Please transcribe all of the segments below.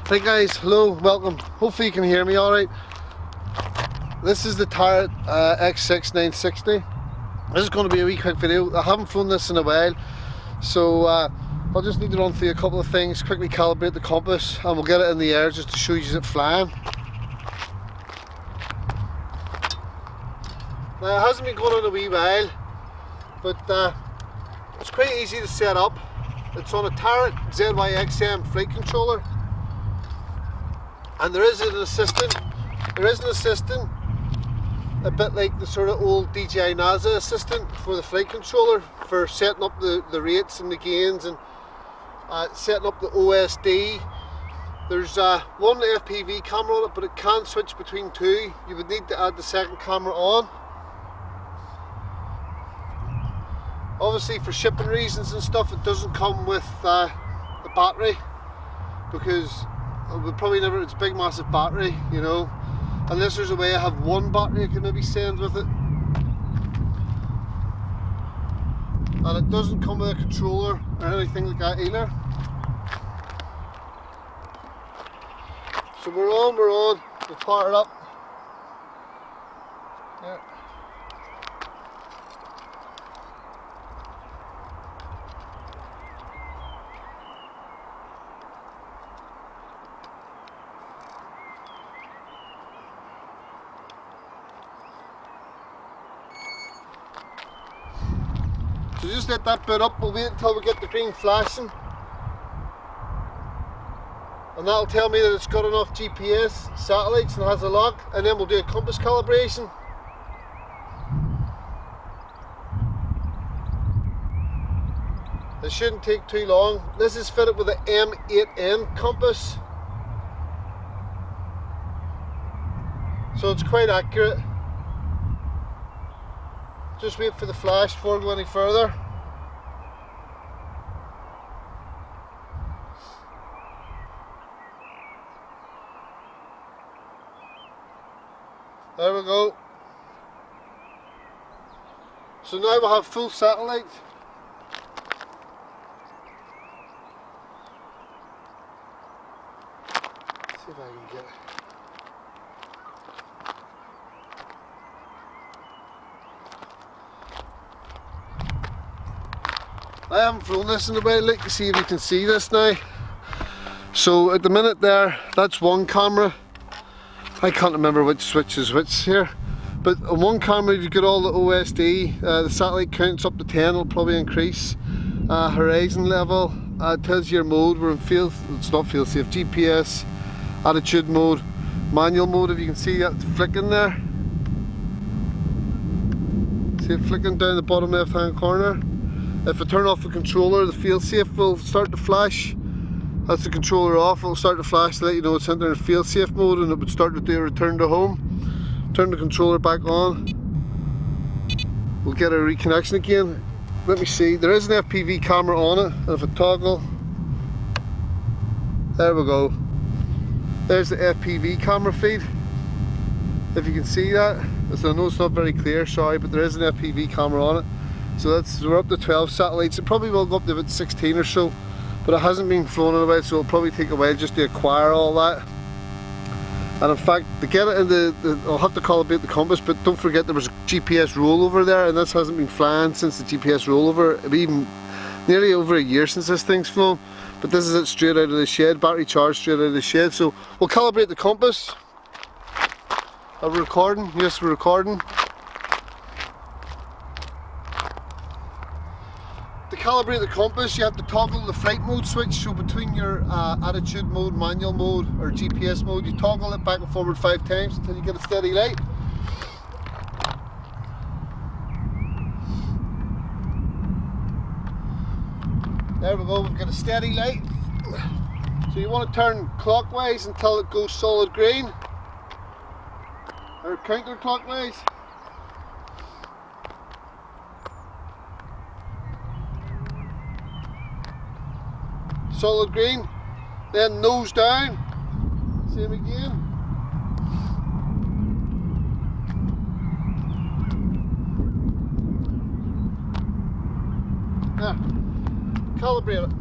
Hey guys, hello, welcome. Hopefully you can hear me alright. This is the Turret X6 960. This is going to be a wee quick video. I haven't flown this in a while, so I'll just need to run through a couple of things, quickly calibrate the compass, and we'll get it in the air just to show you it flying. Now, it hasn't been going on a wee while, but it's quite easy to set up. It's on a Turret ZYXM flight controller, and there is an assistant. A bit like the sort of old DJI NASA assistant for the flight controller, for setting up the rates and the gains, and setting up the OSD. There's one FPV camera on it, but it can switch between two. You would need to add the second camera on. Obviously, for shipping reasons and stuff, it doesn't come with the battery, because we'll probably never, it's a big massive battery, you know, unless there's a way I have one battery I can maybe send with it. And it doesn't come with a controller or anything like that either. So we're on, we'll fire it up. Yeah. So just let that bit up, we'll wait until we get the green flashing, and that'll tell me that it's got enough GPS satellites and has a lock, and then we'll do a compass calibration. It shouldn't take too long. This is fitted with an M8N compass, so it's quite accurate. Just wait for the flash before we go any further. There we go. So now we'll have full satellite. Let's see if I can get it. I haven't flown this in a while. Like to see if you can see this now. So at the minute there, that's one camera. I can't remember which switch is which here, but on one camera you've got all the OSD, the satellite counts up to 10, it'll probably increase. Horizon level, tells you your mode, we're in field, it's not field safe, GPS, attitude mode, manual mode, if you can see that flicking there. See it flicking down the bottom left hand corner. If I turn off the controller, the field safe will start to flash. That's the controller off, it'll start to flash to let you know it's in there in fail safe mode, and it would start to do a return to home. Turn the controller back on. We'll get a reconnection again. Let me see, there is an FPV camera on it, and if I toggle, there we go. There's the FPV camera feed. If you can see that, so I know it's not very clear, sorry, but there is an FPV camera on it. So we're up to 12 satellites. It probably will go up to about 16 or so, but it hasn't been flown in a while, so it'll probably take a while just to acquire all that. And in fact, to get it in I'll have to calibrate the compass, but don't forget there was a GPS rollover there, and this hasn't been flying since the GPS rollover. It'll be even nearly over a year since this thing's flown, but this is it straight out of the shed, battery charged straight out of the shed. So we'll calibrate the compass. Are we recording? Yes, we're recording. To calibrate the compass, you have to toggle the flight mode switch, so between your attitude mode, manual mode or GPS mode, you toggle it back and forward 5 times until you get a steady light. There we go, we've got a steady light. So you want to turn clockwise until it goes solid green, or counterclockwise. Solid green, then nose down, same again. Now, calibrate it.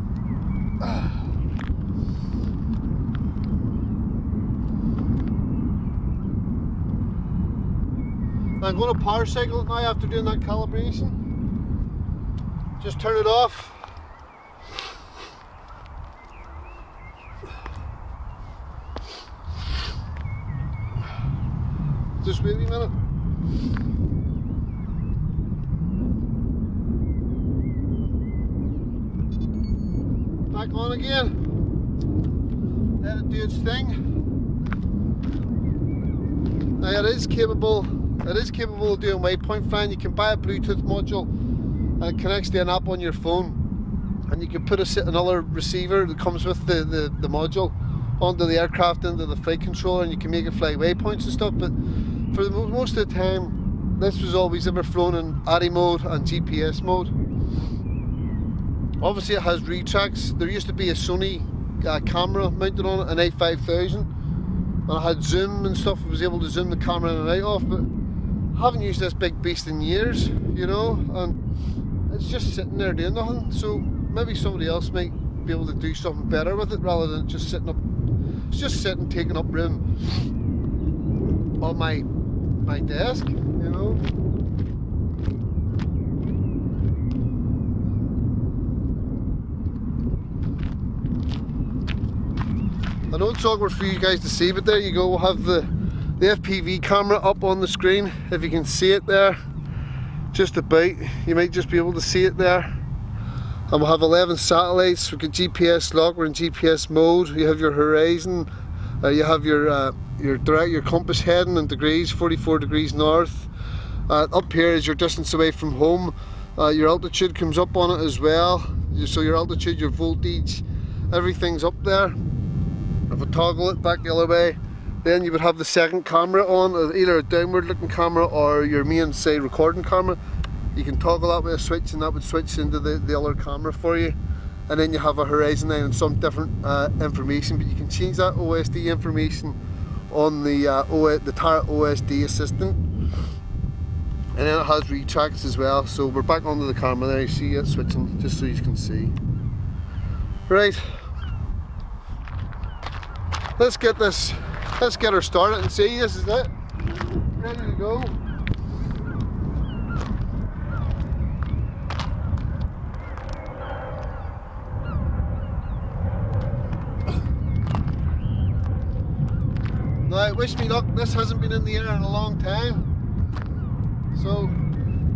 I'm going to power cycle it now after doing that calibration. Just turn it off. Just wait a minute. Back on again. Let it do its thing. Now it is capable of doing waypoint flying. You can buy a Bluetooth module and it connects to an app on your phone, and you can put another receiver that comes with the module onto the aircraft, into the flight controller, and you can make it fly waypoints and stuff. But for most of the time, this was always ever flown in ADI mode and GPS mode. Obviously it has retracts. There used to be a Sony camera mounted on it, an A5000, and I had zoom and stuff. I was able to zoom the camera in and out of, but I haven't used this big beast in years, you know, and it's just sitting there doing nothing. So maybe somebody else might be able to do something better with it, rather than just sitting up. It's just sitting, taking up room on my desk, you know. I know it's awkward for you guys to see, but there you go. We'll have the FPV camera up on the screen, if you can see it there, just about. You might just be able to see it there. And we'll have 11 satellites. We've got GPS lock, we're in GPS mode. You have your horizon, you have your compass heading in degrees, 44 degrees north. Up here is your distance away from home. Your altitude comes up on it as well. So your altitude, your voltage, everything's up there. If I toggle it back the other way, then you would have the second camera on, either a downward looking camera or your main, say, recording camera. You can toggle that with a switch, and that would switch into the other camera for you. And then you have a horizon line and some different information, but you can change that OSD information on the Tara OSD Assistant. And then it has retracts as well. So we're back onto the camera there, you see it switching, just so you can see. Right. Let's get her started and see. This is it. Ready to go. Now, wish me luck. This hasn't been in the air in a long time. So,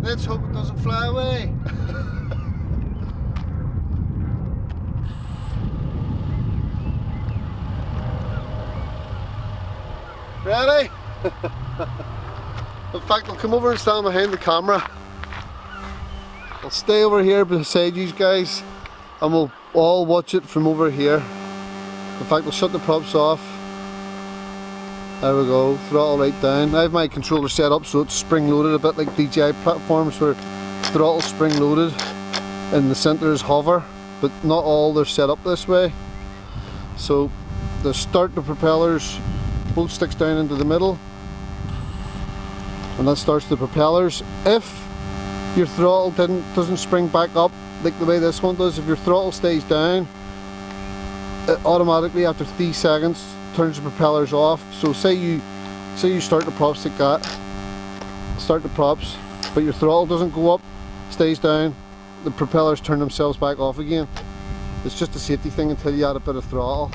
let's hope it doesn't fly away. Ready? In fact, I'll come over and stand behind the camera. I'll stay over here beside you guys and we'll all watch it from over here. In fact, I'll shut the props off. There we go, throttle right down. I have my controller set up so it's spring loaded, a bit like DJI platforms where throttle spring loaded and the centre is hover, but not all they're set up this way. So the start the propellers, both sticks down into the middle, and that starts the propellers. If your throttle doesn't spring back up like the way this one does, if your throttle stays down, it automatically after 3 seconds turns the propellers off. So say you start the props like that, start the props, but your throttle doesn't go up, stays down, the propellers turn themselves back off again. It's just a safety thing until you add a bit of throttle.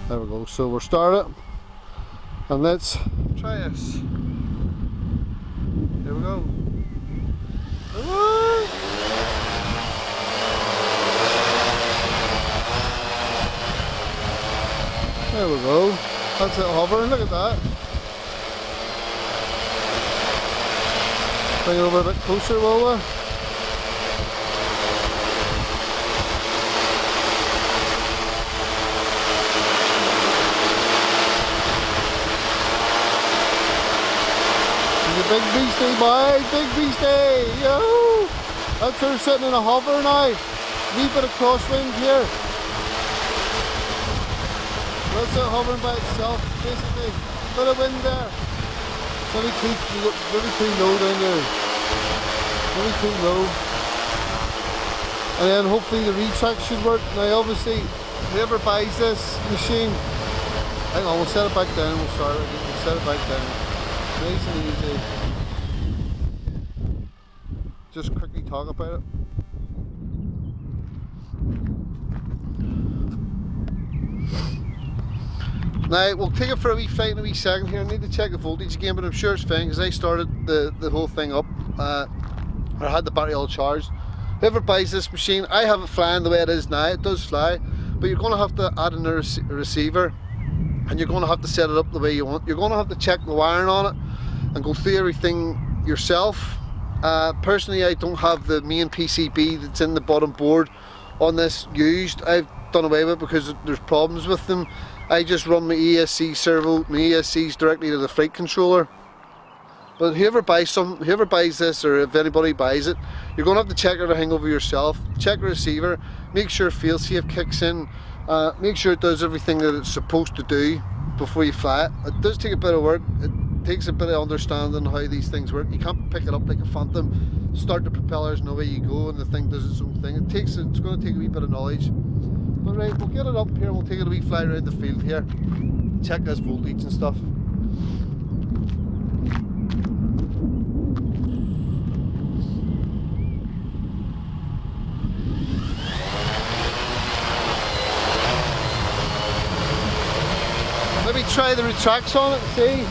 There we go, so we're started, and let's try this. Here we go. There we go, that's it hovering, look at that. Bring it over a bit closer, will we? Big beastie, boy, big beastie, yo! That's her sitting in a hover now. Wee bit of crosswind here. That's it hovering by itself, basically. Bit of wind there. Maybe too low down there. Maybe too low. And then hopefully the retract should work. Now obviously, whoever buys this machine, hang on, we'll set it back down, we'll start it again, we'll set it back down. Nice and easy. Just quickly talk about it. Now, we'll take it for a wee flight in a wee second here. I need to check the voltage again, but I'm sure it's fine because I started the whole thing up. I had the battery all charged. Whoever buys this machine, I have it flying the way it is now. It does fly, but you're going to have to add in a receiver, and you're going to have to set it up the way you want. You're going to have to check the wiring on it and go through everything yourself. Personally, I don't have the main PCB that's in the bottom board on this used. I've done away with it because there's problems with them. I just run my ESC servo, my ESCs directly to the flight controller. But whoever buys this, or if anybody buys it, you're going to have to check everything over yourself. Check the receiver, make sure fail-safe kicks in, make sure it does everything that it's supposed to do before you fly it. It does take a bit of work. It takes a bit of understanding how these things work. You can't pick it up like a phantom, start the propellers and away you go and the thing does its own thing. It's going to take a wee bit of knowledge. But right, we'll get it up here and we'll take it a wee fly around the field here. Check this voltage and stuff. Maybe try the retracts on it and see.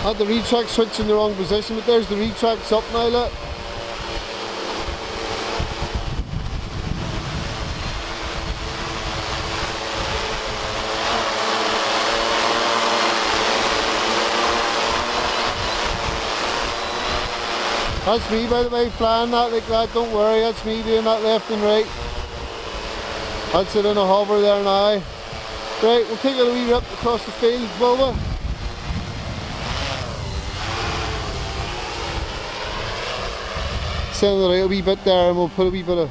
Had the retract switch in the wrong position, but there's the retracts up now, look. That's me, by the way, flying that like that, don't worry, that's me doing that left and right. That's it in a hover there now. Right, we'll take it a wee rip across the field, will we? Send it out a wee bit there and we'll put a wee bit of...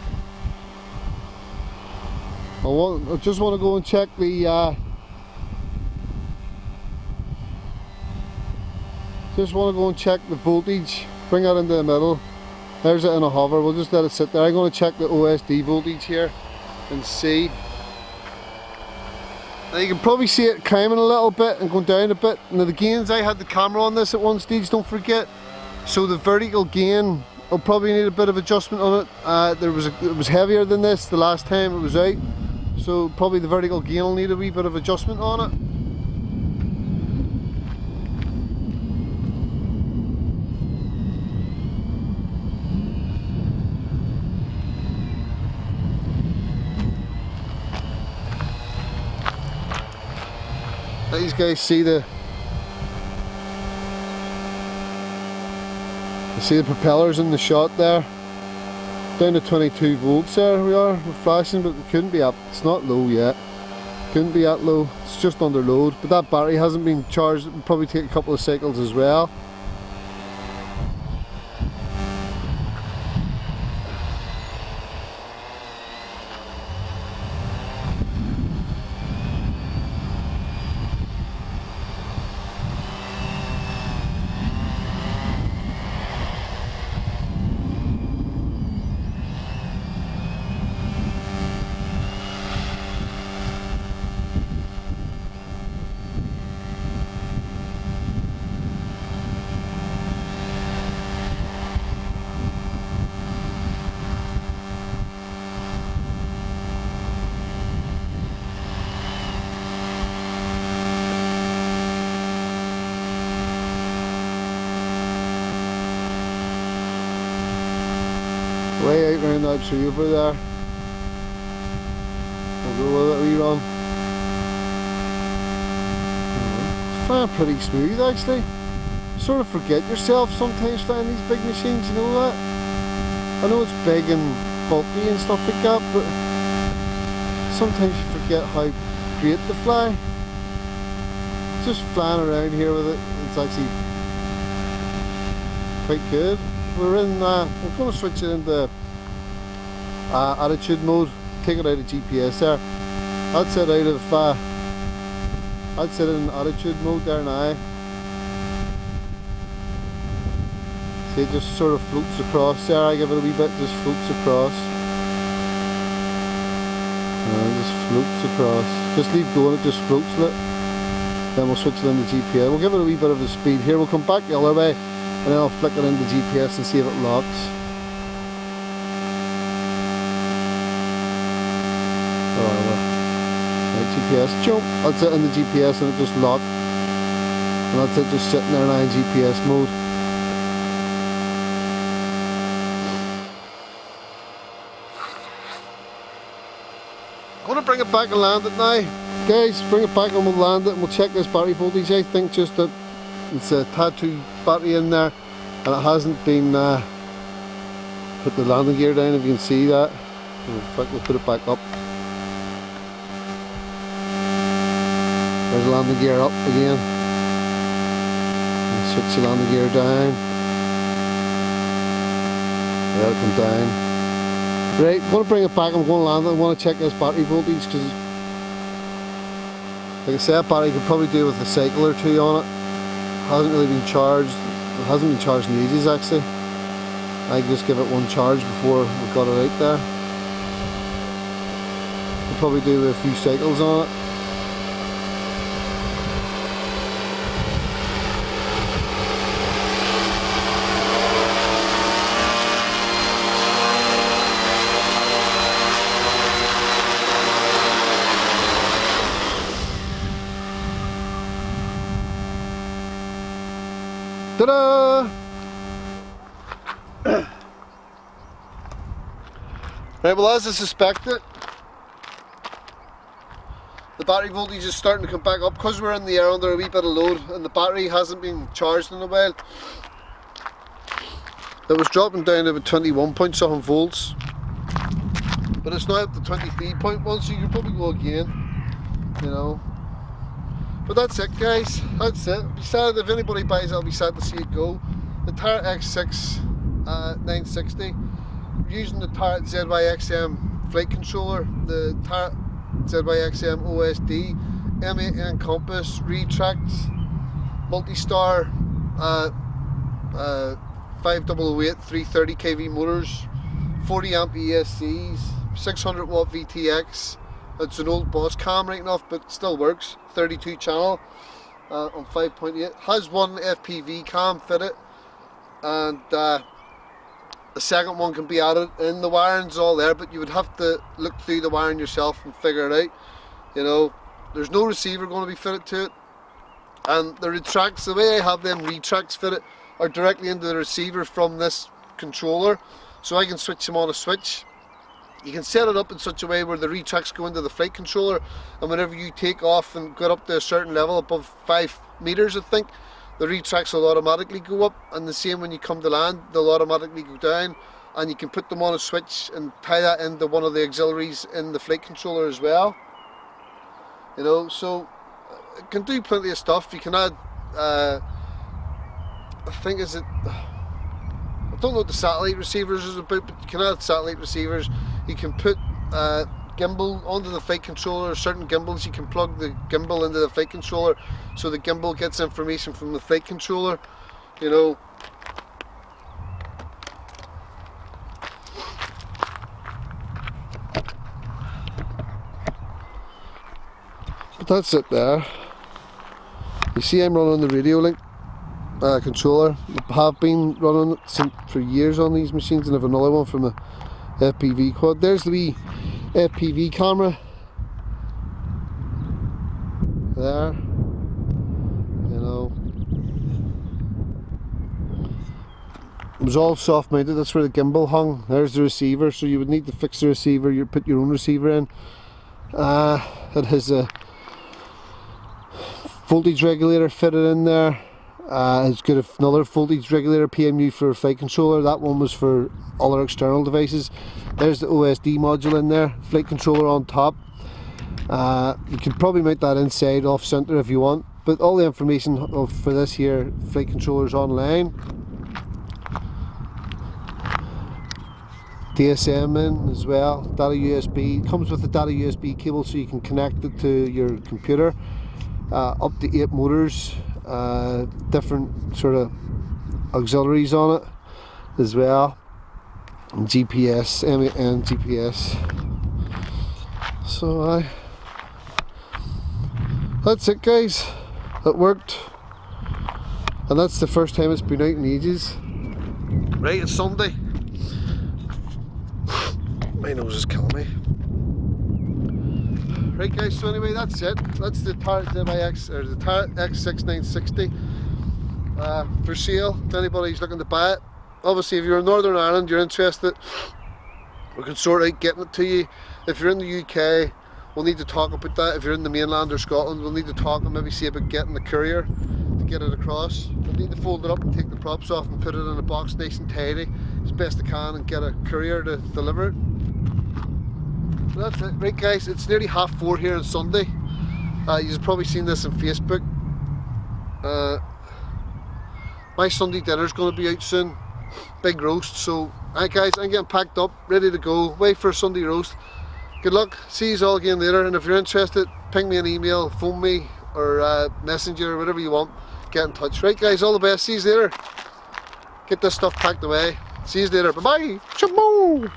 I just want to go and check the... just want to go and check the voltage. Bring that into the middle. There's it in a hover. We'll just let it sit there. I'm going to check the OSD voltage here and see. Now you can probably see it climbing a little bit and going down a bit. Now the gains, I had the camera on this at one stage, don't forget. So the vertical gain will probably need a bit of adjustment on it. It was heavier than this the last time it was out. So probably the vertical gain will need a wee bit of adjustment on it. These guys see the propellers in the shot there. Down to 22 volts there we are. We're flashing, but it couldn't be up. It's not low yet. Couldn't be that low. It's just under load. But that battery hasn't been charged. It will probably take a couple of cycles as well. Way out round that tree over there. We'll go with it, wee run. It's flying pretty smooth actually. You sort of forget yourself sometimes flying these big machines, you know that? I know it's big and bulky and stuff like that, but sometimes you forget how great to fly. Just flying around here with it, it's actually quite good. We're going to switch it into attitude mode, take it out of GPS there. That's it out of, that's it in attitude mode there now. See, it just sort of floats across there. I give it a wee bit, just floats across. Just floats across. Just leave going, it just floats with it. Then we'll switch it into GPS. We'll give it a wee bit of a speed here. We'll come back the other way and then I'll flick it into GPS and see if it locks. Right, GPS, jump. That's it in the GPS and it just locked. And that's it, just sitting there now in GPS mode. I'm going to bring it back and land it now. Guys, bring it back and we'll land it and we'll check this battery voltage. I think just that it's a tattoo battery in there and it hasn't been put the landing gear down, if you can see that. In fact, we'll put it back up. There's the landing gear up again. And switch the landing gear down. There it come down. Right, I'm going to bring it back, I'm going to land it. I want to check this battery voltage because, like I said, battery could probably do with a cycle or two on it. Hasn't really been charged. It hasn't been charged in ages actually. I can just give it one charge before we've got it out there. Could probably do with a few cycles on it. Ta-da! Right, well, as I suspected, the battery voltage is starting to come back up because we're in the air under a wee bit of load and the battery hasn't been charged in a while. It was dropping down to about 21 point something volts, but it's now up to 23.1, so you can probably go again, you know. But that's it, guys, that's it. I'll be sad if anybody buys it, I'll be sad to see it go. The Tarot X6 960, using the Tarot ZYXM flight controller, the Tarot ZYXM OSD, M8N compass, retracts, multi-star, 5008 330 kV motors, 40 amp ESCs, 600 watt VTX. It's an old Boss cam right enough, but it still works. 32 channel on 5.8. Has one FPV cam fitted, and the second one can be added in. The wiring's all there, but you would have to look through the wiring yourself and figure it out. You know, there's no receiver going to be fitted to it, and the retracts, the way I have them retracts fitted, are directly into the receiver from this controller, so I can switch them on a switch. You can set it up in such a way where the retracts go into the flight controller, and whenever you take off and get up to a certain level, above 5 meters I think, the retracts will automatically go up, and the same when you come to land, they'll automatically go down, and you can put them on a switch and tie that into one of the auxiliaries in the flight controller as well. You know, so it can do plenty of stuff. You can add, I think I don't know what the satellite receivers is about, but you can add satellite receivers. You can put gimbal onto the flight controller. Certain gimbals, you can plug the gimbal into the flight controller, so the gimbal gets information from the flight controller, you know. But that's it there. You see I'm running the radio link controller. I have been running it for years on these machines, and I have another one from a FPV quad. There's the wee FPV camera there, you know. It was all soft mounted, that's where the gimbal hung. There's the receiver, so you would need to fix the receiver. You put your own receiver in. It has a voltage regulator fitted in there. It's got another voltage regulator PMU for a flight controller. That one was for other external devices. There's the OSD module in there, flight controller on top. You can probably mount that inside off center if you want, but all the information for this here flight controller is online. DSM in as well, data USB. It comes with a data USB cable, so you can connect it to your computer. Up to 8 motors, different sort of auxiliaries on it. as well, and GPS, and GPS. So that's it, guys. It worked, and that's the first time it's been out in ages. Right, it's Sunday. My nose is killing me. Right, guys, so anyway, that's it. That's the Tarrant ZX, or the Tarrant X6960 for sale, if anybody's looking to buy it. Obviously, if you're in Northern Ireland, you're interested, we can sort out getting it to you. If you're in the UK, we'll need to talk about that. If you're in the mainland or Scotland, we'll need to talk and maybe see about getting the courier to get it across. We'll need to fold it up and take the props off and put it in a box nice and tidy as best I can and get a courier to deliver it. So that's it. Right, guys, it's nearly 4:30 here on Sunday. You've probably seen this on Facebook. My Sunday dinner's going to be out soon. Big roast. So, alright, guys, I'm getting packed up, ready to go. Wait for a Sunday roast. Good luck. See you all again later. And if you're interested, ping me an email, phone me, or messenger, or whatever you want. Get in touch. Right, guys, all the best. See you later. Get this stuff packed away. See you later. Bye bye. Shamoo.